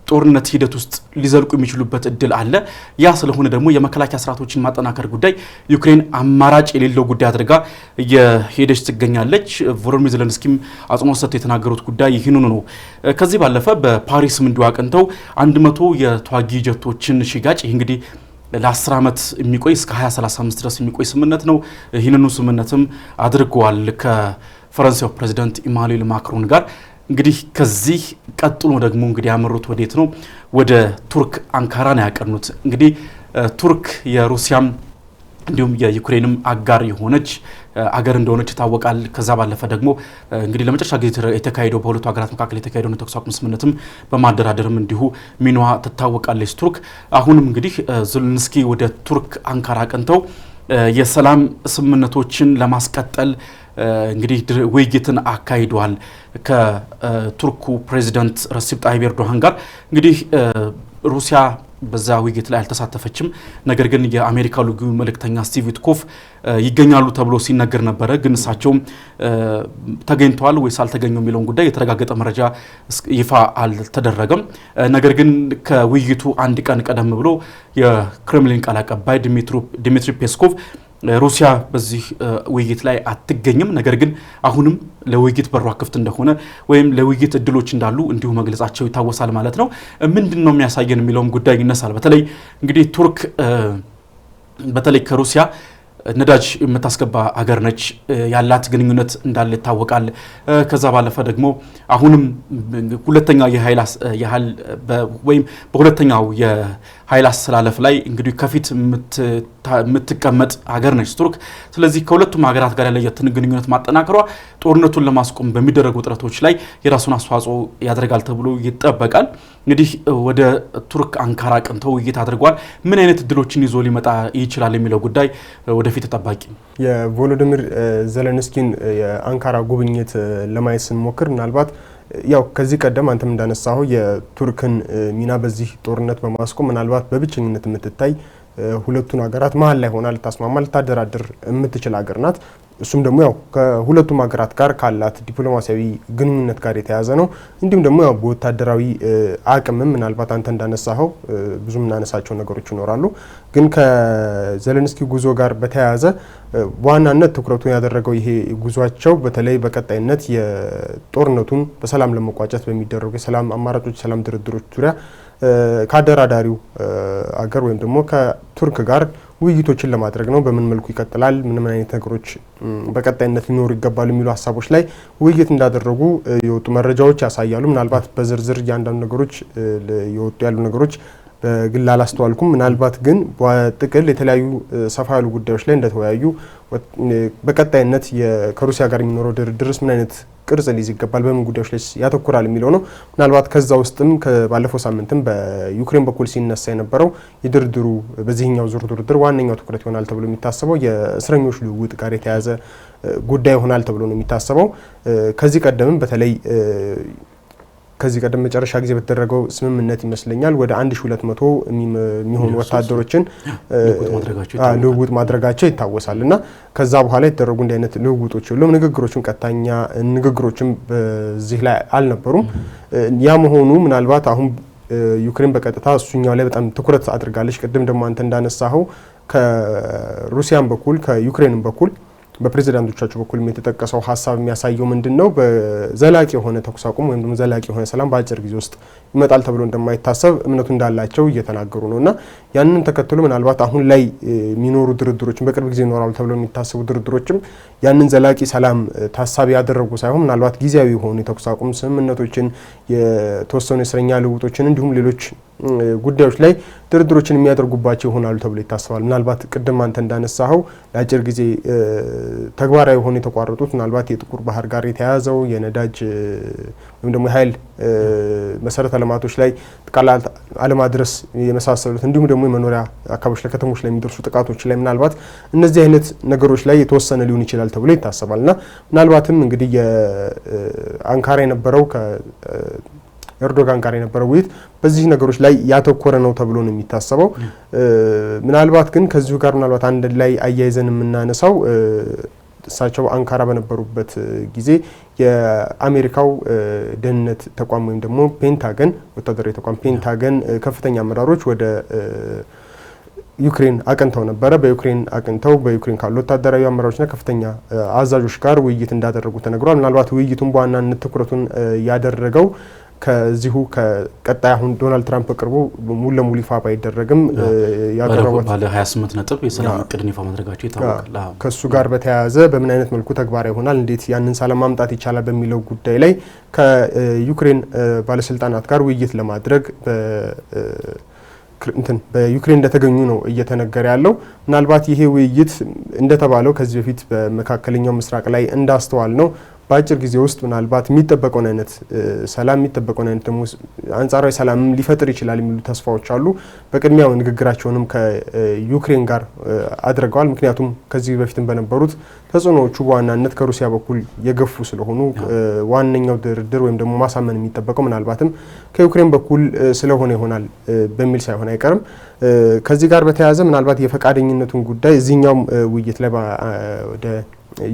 Speaker 1: ጦርነት ሂደት ውስጥ ሊዘልቁ የሚችሉበት እድል አለ። ያ ስለሆነ ደግሞ የመከላከያ ስርዓቶችን ማጠናከር ጉዳይ ዩክሬን አማራጭ የሌለው ጉዳይ አድርጋ የሄደች ትገኛለች። ቮሎዲሚር ዜሌንስኪም አጽንኦት ሰጥተው የተናገሩት ጉዳይ ይህንኑ ነው። ከዚህ ባለፈ በፓሪስም እንዲሁ አቅንተው 100 የተዋጊ ጀቶችን ሽጋጭ ይህ እንግዲህ ለ10 ዓመት የሚቆይ እስከ 2035 ድረስ የሚቆይ ስምምነት ነው። ይህንኑ ስምምነትም አድርገዋል ከፈረንሳዩ ፕሬዚዳንት ኢማኑኤል ማክሮን ጋር። እንግዲህ ከዚህ ቀጥሎ ደግሞ እንግዲህ ያመሩት ወዴት ነው? ወደ ቱርክ አንካራ ነው ያቀኑት። እንግዲህ ቱርክ የሩሲያም እንዲሁም የዩክሬንም አጋር የሆነች አገር እንደሆነች ይታወቃል። ከዛ ባለፈ ደግሞ እንግዲህ ለመጨረሻ ጊዜ የተካሄደው በሁለቱ ሀገራት መካከል የተካሄደው የተኩስ አቁም ስምምነትም በማደራደርም እንዲሁ ሚናዋ ትታወቃለች ቱርክ። አሁንም እንግዲህ ዜሌንስኪ ወደ ቱርክ አንካራ አቅንተው የሰላም ስምምነቶችን ለማስቀጠል እንግዲህ ውይይትን አካሂደዋል ከቱርኩ ፕሬዚዳንት ረሲፕ ጣይብ ኤርዶሃን ጋር። እንግዲህ ሩሲያ በዛ ውይይት ላይ አልተሳተፈችም። ነገር ግን የአሜሪካ ልዩ መልእክተኛ ስቲቭ ዊትኮፍ ይገኛሉ ተብሎ ሲነገር ነበረ። ግን እሳቸውም ተገኝተዋል ወይስ አልተገኙም የሚለውን ጉዳይ የተረጋገጠ መረጃ ይፋ አልተደረገም። ነገር ግን ከውይይቱ አንድ ቀን ቀደም ብሎ የክሬምሊን ቃል አቀባይ ዲሚትሪ ፔስኮቭ ሩሲያ በዚህ ውይይት ላይ አትገኝም፣ ነገር ግን አሁንም ለውይይት በሯ ክፍት እንደሆነ ወይም ለውይይት እድሎች እንዳሉ እንዲሁ መግለጻቸው ይታወሳል ማለት ነው። ምንድን ነው የሚያሳየን የሚለውም ጉዳይ ይነሳል። በተለይ እንግዲህ ቱርክ በተለይ ከሩሲያ ነዳጅ የምታስገባ አገር ነች። ያላት ግንኙነት እንዳለ ይታወቃል። ከዛ ባለፈ ደግሞ አሁንም ሁለተኛ ወይም በሁለተኛው የኃይል አስተላለፍ ላይ እንግዲህ ከፊት የምትቀመጥ ሀገር ነች ቱርክ። ስለዚህ ከሁለቱም ሀገራት ጋር ያለ ግንኙነት ማጠናከሯ ጦርነቱን ለማስቆም በሚደረጉ ጥረቶች ላይ የራሱን አስተዋጽኦ ያደርጋል ተብሎ ይጠበቃል። እንግዲህ ወደ ቱርክ አንካራ አቅንተው ውይይት አድርጓል። ምን አይነት እድሎችን ይዞ ሊመጣ ይችላል የሚለው ጉዳይ ወደፊት ተጠባቂ። የቮሎዲሚር
Speaker 2: ዜሌንስኪን የአንካራ ጉብኝት ለማየት ስንሞክር ምናልባት ያው ከዚህ ቀደም አንተም እንዳነሳው የቱርክን ሚና በዚህ ጦርነት በማስቆም ምናልባት በብቸኝነት የምትታይ ሁለቱን ሀገራት መሀል ላይ ሆና ልታስማማ ልታደራድር የምትችል ሀገር ናት። እሱም ደግሞ ያው ከሁለቱም ሀገራት ጋር ካላት ዲፕሎማሲያዊ ግንኙነት ጋር የተያያዘ ነው። እንዲሁም ደግሞ ያው በወታደራዊ አቅምም ምናልባት አንተ እንዳነሳው ብዙ የምናነሳቸው ነገሮች ይኖራሉ። ግን ከዜሌንስኪ ጉዞ ጋር በተያያዘ በዋናነት ትኩረቱን ያደረገው ይሄ ጉዟቸው በተለይ በቀጣይነት የጦርነቱን በሰላም ለመቋጨት በሚደረጉ የሰላም አማራጮች፣ ሰላም ድርድሮች ዙሪያ ከአደራዳሪው አገር ወይም ደግሞ ከቱርክ ጋር ውይይቶችን ለማድረግ ነው። በምን መልኩ ይቀጥላል፣ ምን አይነት ነገሮች በቀጣይነት ሊኖሩ ይገባሉ የሚሉ ሀሳቦች ላይ ውይይት እንዳደረጉ የወጡ መረጃዎች ያሳያሉ። ምናልባት በዝርዝር እያንዳንዱ ነገሮች የወጡ ያሉ ነገሮች በግል አላስተዋልኩም። ምናልባት ግን በጥቅል የተለያዩ ሰፋ ያሉ ጉዳዮች ላይ እንደተወያዩ በቀጣይነት ከሩሲያ ጋር የሚኖረው ድርድርስ ምን አይነት ቅርጽ ሊይዝ ይገባል፣ በምን ጉዳዮች ላይ ያተኩራል የሚለው ነው። ምናልባት ከዛ ውስጥም ባለፈው ሳምንትም በዩክሬን በኩል ሲነሳ የነበረው የድርድሩ በዚህኛው ዙር ድርድር ዋነኛው ትኩረት ይሆናል ተብሎ የሚታሰበው የእስረኞች ልውውጥ ጋር የተያያዘ ጉዳይ ይሆናል ተብሎ ነው የሚታሰበው። ከዚህ ቀደምም በተለይ ከዚህ ቀደም መጨረሻ ጊዜ በተደረገው ስምምነት ይመስለኛል ወደ 1200 የሚሆኑ ወታደሮችን ልውውጥ ማድረጋቸው ይታወሳል እና ከዛ በኋላ የተደረጉ እንዲህ አይነት ልውውጦች የሉም። ንግግሮችም ቀጥተኛ ንግግሮችም በዚህ ላይ አልነበሩም። ያ መሆኑ ምናልባት አሁን ዩክሬን በቀጥታ እሱኛው ላይ በጣም ትኩረት አድርጋለች። ቅድም ደግሞ አንተ እንዳነሳኸው ከሩሲያም በኩል ከዩክሬንም በኩል በፕሬዝዳንቶቻቸው በኩል የተጠቀሰው ሀሳብ የሚያሳየው ምንድነው በዘላቂ የሆነ ተኩስ አቁም ወይም ደግሞ ዘላቂ የሆነ ሰላም በአጭር ጊዜ ውስጥ ይመጣል ተብሎ እንደማይታሰብ እምነቱ እንዳላቸው እየተናገሩ ነውና ያንን ተከትሎ ምናልባት አሁን ላይ የሚኖሩ ድርድሮችን በቅርብ ጊዜ ይኖራሉ ተብሎ የሚታሰቡ ድርድሮችም ያንን ዘላቂ ሰላም ታሳቢ ያደረጉ ሳይሆን ምናልባት ጊዜያዊ የሆኑ የተኩስ አቁም ስምምነቶችን፣ የተወሰኑ የእስረኛ ልውውጦችን እንዲሁም ሌሎች ጉዳዮች ላይ ድርድሮችን የሚያደርጉባቸው ይሆናሉ ተብሎ ይታሰባል። ምናልባት ቅድም አንተ እንዳነሳኸው ለአጭር ጊዜ ተግባራዊ ሆኖ የተቋረጡት ምናልባት የጥቁር ባህር ጋር የተያያዘው የነዳጅ ወይም ደግሞ የኃይል መሰረተ ልማቶች ላይ ጥቃት አለማድረስ የመሳሰሉት እንዲሁም ደግሞ የመኖሪያ አካባቢዎች ላይ ከተሞች ላይ የሚደርሱ ጥቃቶች ላይ ምናልባት እነዚህ አይነት ነገሮች ላይ የተወሰነ ሊሆን ይችላል ተብሎ ይታሰባል እና ምናልባትም እንግዲህ የአንካራ የነበረው ኤርዶጋን ጋር የነበረው ውይይት በዚህ ነገሮች ላይ ያተኮረ ነው ተብሎ ነው የሚታሰበው። ምናልባት ግን ከዚሁ ጋር ምናልባት አንድ ላይ አያይዘን የምናነሳው እሳቸው አንካራ በነበሩበት ጊዜ የአሜሪካው ደህንነት ተቋም ወይም ደግሞ ፔንታገን ወታደራዊ ተቋም ፔንታገን ከፍተኛ አመራሮች ወደ ዩክሬን አቅንተው ነበረ። በዩክሬን አቅንተው በዩክሬን ካሉ ወታደራዊ አመራሮችና ከፍተኛ አዛዦች ጋር ውይይት እንዳደረጉ ተነግሯል። ምናልባት ውይይቱን በዋናነት ትኩረቱን ያደረገው ከዚሁ ከቀጣይ አሁን ዶናልድ ትራምፕ በቅርቡ ሙሉ ለሙሉ ይፋ ባይደረግም ያቀረቡት
Speaker 1: ባለ 28 ነጥብ የሰላም እቅድን ይፋ ማድረጋቸው ይታወቃል።
Speaker 2: ከሱ ጋር በተያያዘ በምን አይነት መልኩ ተግባራዊ ይሆናል፣ እንዴት ያንን ሰላም ማምጣት ይቻላል በሚለው ጉዳይ ላይ ከዩክሬን ባለስልጣናት ጋር ውይይት ለማድረግ በዩክሬን እንደተገኙ ነው እየተነገረ ያለው። ምናልባት ይሄ ውይይት እንደተባለው ከዚህ በፊት በመካከለኛው ምስራቅ ላይ እንዳስተዋል ነው በአጭር ጊዜ ውስጥ ምናልባት የሚጠበቀውን አይነት ሰላም የሚጠበቀውን አይነት ደግሞ አንጻራዊ ሰላም ሊፈጥር ይችላል የሚሉ ተስፋዎች አሉ። በቅድሚያው ንግግራቸውንም ከዩክሬን ጋር አድርገዋል። ምክንያቱም ከዚህ በፊትም በነበሩት ተጽዕኖዎቹ በዋናነት ከሩሲያ በኩል የገፉ ስለሆኑ ዋነኛው ድርድር ወይም ደግሞ ማሳመን የሚጠበቀው ምናልባትም ከዩክሬን በኩል ስለሆነ ይሆናል በሚል ሳይሆን አይቀርም። ከዚህ ጋር በተያያዘ ምናልባት የፈቃደኝነቱን ጉዳይ እዚህኛው ውይይት ላይ ወደ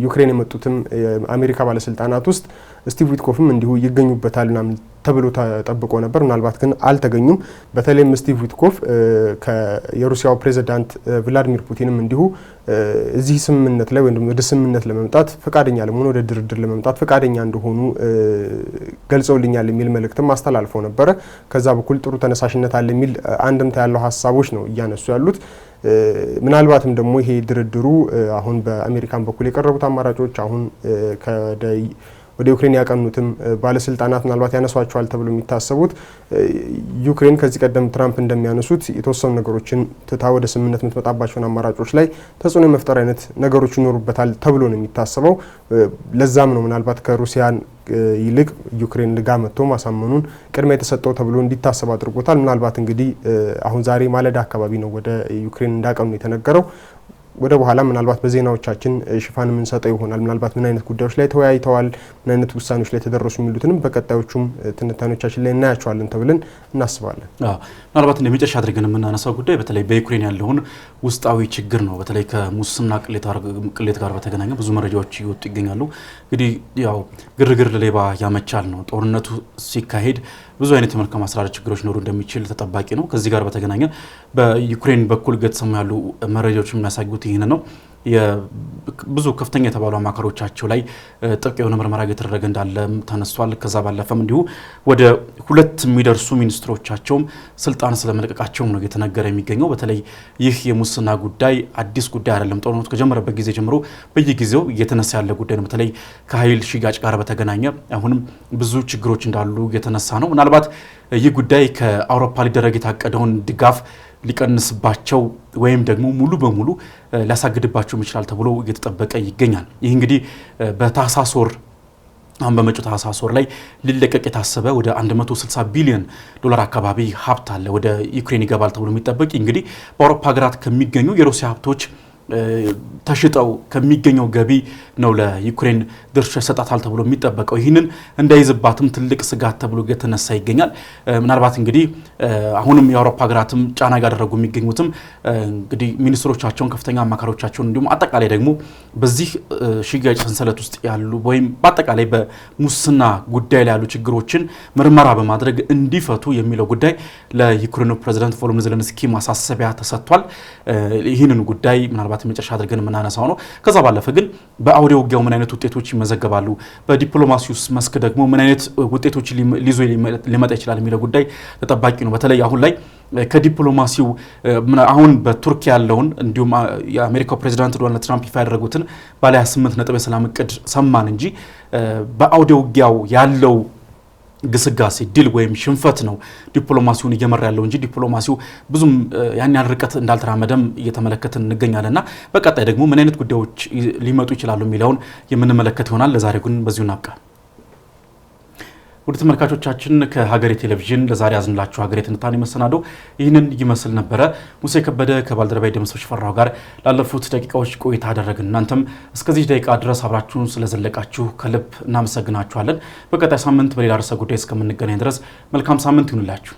Speaker 2: ዩክሬን የመጡትም የአሜሪካ ባለስልጣናት ውስጥ ስቲቭ ዊትኮፍም እንዲሁ ይገኙበታል ምናምን ተብሎ ተጠብቆ ነበር። ምናልባት ግን አልተገኙም። በተለይም ስቲቭ ዊትኮፍ የሩሲያው ፕሬዚዳንት ቭላዲሚር ፑቲንም እንዲሁ እዚህ ስምምነት ላይ ወይም ወደ ስምምነት ለመምጣት ፈቃደኛ ለመሆኑ ወደ ድርድር ለመምጣት ፈቃደኛ እንደሆኑ ገልጸውልኛል የሚል መልእክትም አስተላልፈው ነበረ። ከዛ በኩል ጥሩ ተነሳሽነት አለ የሚል አንድምታ ያለው ሀሳቦች ነው እያነሱ ያሉት። ምናልባትም ደግሞ ይሄ ድርድሩ አሁን በአሜሪካን በኩል የቀረቡት አማራጮች አሁን ወደ ዩክሬን ያቀኑትም ባለስልጣናት ምናልባት ያነሷቸዋል ተብሎ የሚታሰቡት ዩክሬን ከዚህ ቀደም ትራምፕ እንደሚያነሱት የተወሰኑ ነገሮችን ትታ ወደ ስምምነት የምትመጣባቸውን አማራጮች ላይ ተጽዕኖ የመፍጠር አይነት ነገሮች ይኖሩበታል ተብሎ ነው የሚታሰበው። ለዛም ነው ምናልባት ከሩሲያን ይልቅ ዩክሬን ጋር መጥቶ ማሳመኑን ቅድሚያ የተሰጠው ተብሎ እንዲታሰብ አድርጎታል። ምናልባት እንግዲህ አሁን ዛሬ ማለዳ አካባቢ ነው ወደ ዩክሬን እንዳቀኑ የተነገረው። ወደ በኋላ ምናልባት በዜናዎቻችን ሽፋን የምንሰጠው ይሆናል። ምናልባት ምን አይነት ጉዳዮች ላይ ተወያይተዋል፣ ምን አይነት ውሳኔዎች ላይ ተደረሱ የሚሉትንም በቀጣዮቹም ትንታኔዎቻችን ላይ እናያቸዋለን ተብለን እናስባለን።
Speaker 1: ምናልባት እንደመጨረሻ አድርገን የምናነሳው ጉዳይ በተለይ በዩክሬን ያለውን ውስጣዊ ችግር ነው። በተለይ ከሙስና ቅሌት ጋር በተገናኘ ብዙ መረጃዎች ይወጡ ይገኛሉ። እንግዲህ ያው ግርግር ለሌባ ያመቻል ነው። ጦርነቱ ሲካሄድ ብዙ አይነት የመልካም አስተዳደር ችግሮች ሊኖሩ እንደሚችል ተጠባቂ ነው። ከዚህ ጋር በተገናኘ በዩክሬን በኩል ገጽም ያሉ መረጃዎች የሚያሳዩት ይህን ነው። ብዙ ከፍተኛ የተባሉ አማካሪዎቻቸው ላይ ጥብቅ የሆነ ምርመራ እየተደረገ እንዳለ ተነስቷል። ከዛ ባለፈም እንዲሁ ወደ 2 የሚደርሱ ሚኒስትሮቻቸውም ስልጣን ስለመለቀቃቸው ነው እየተነገረ የሚገኘው። በተለይ ይህ የሙስና ጉዳይ አዲስ ጉዳይ አይደለም። ጦርነቱ ከጀመረበት ጊዜ ጀምሮ በየጊዜው እየተነሳ ያለ ጉዳይ ነው። በተለይ ከኃይል ሽያጭ ጋር በተገናኘ አሁንም ብዙ ችግሮች እንዳሉ እየተነሳ ነው። ምናልባት ይህ ጉዳይ ከአውሮፓ ሊደረግ የታቀደውን ድጋፍ ሊቀንስባቸው ወይም ደግሞ ሙሉ በሙሉ ሊያሳግድባቸው ይችላል ተብሎ እየተጠበቀ ይገኛል። ይህ እንግዲህ በታህሳስ ወር አሁን በመጪው ታህሳስ ወር ላይ ሊለቀቅ የታሰበ ወደ 160 ቢሊዮን ዶላር አካባቢ ሀብት አለ ወደ ዩክሬን ይገባል ተብሎ የሚጠበቅ እንግዲህ በአውሮፓ ሀገራት ከሚገኙ የሩሲያ ሀብቶች ተሽጠው ከሚገኘው ገቢ ነው ለዩክሬን ድርሻ ይሰጣታል ተብሎ የሚጠበቀው። ይህንን እንዳይዝባትም ትልቅ ስጋት ተብሎ እየተነሳ ይገኛል። ምናልባት እንግዲህ አሁንም የአውሮፓ ሀገራትም ጫና ያደረጉ የሚገኙትም እንግዲህ ሚኒስትሮቻቸውን ከፍተኛ አማካሪዎቻቸውን እንዲሁም አጠቃላይ ደግሞ በዚህ ሽያጭ ሰንሰለት ውስጥ ያሉ ወይም በአጠቃላይ በሙስና ጉዳይ ላይ ያሉ ችግሮችን ምርመራ በማድረግ እንዲፈቱ የሚለው ጉዳይ ለዩክሬኑ ፕሬዝዳንት ቮሎዲሚር ዜሌንስኪ ማሳሰቢያ ተሰጥቷል። ይህንን ጉዳይ ምናልባት መጨረሻ አድርገን የምናነሳው ነው። ከዛ ባለፈ ግን በአውደ ውጊያው ምን አይነት ውጤቶች ይመዘገባሉ፣ በዲፕሎማሲው መስክ ደግሞ ምን አይነት ውጤቶች ሊዞ ሊመጣ ይችላል የሚለው ጉዳይ ተጠባቂ ነው። በተለይ አሁን ላይ ከዲፕሎማሲው አሁን በቱርክ ያለውን እንዲሁም የአሜሪካው ፕሬዝዳንት ዶናልድ ትራምፕ ይፋ ያደረጉትን ባለ 28 ነጥብ የሰላም እቅድ ሰማን እንጂ በአውደ ውጊያው ያለው ግስጋሴ ድል ወይም ሽንፈት ነው ዲፕሎማሲውን እየመራ ያለው እንጂ ዲፕሎማሲው ብዙም ያን ያህል ርቀት እንዳልተራመደም እየተመለከትን እንገኛለንና በቀጣይ ደግሞ ምን አይነት ጉዳዮች ሊመጡ ይችላሉ የሚለውን የምንመለከት ይሆናል። ለዛሬ ግን በዚሁ እናብቃ። ውድ ተመልካቾቻችን ከሀገሬ ቴሌቪዥን ለዛሬ ያዝንላችሁ ሀገሬ ትንታኔ መሰናዶ ይህንን ይመስል ነበረ። ሙሴ ከበደ ከባልደረባይ ደምሰው ሽፈራው ጋር ላለፉት ደቂቃዎች ቆይታ አደረግን። እናንተም እስከዚህ ደቂቃ ድረስ አብራችሁን ስለዘለቃችሁ ከልብ እናመሰግናችኋለን። በቀጣይ ሳምንት በሌላ ርዕሰ ጉዳይ እስከምንገናኝ ድረስ መልካም ሳምንት ይሁንላችሁ።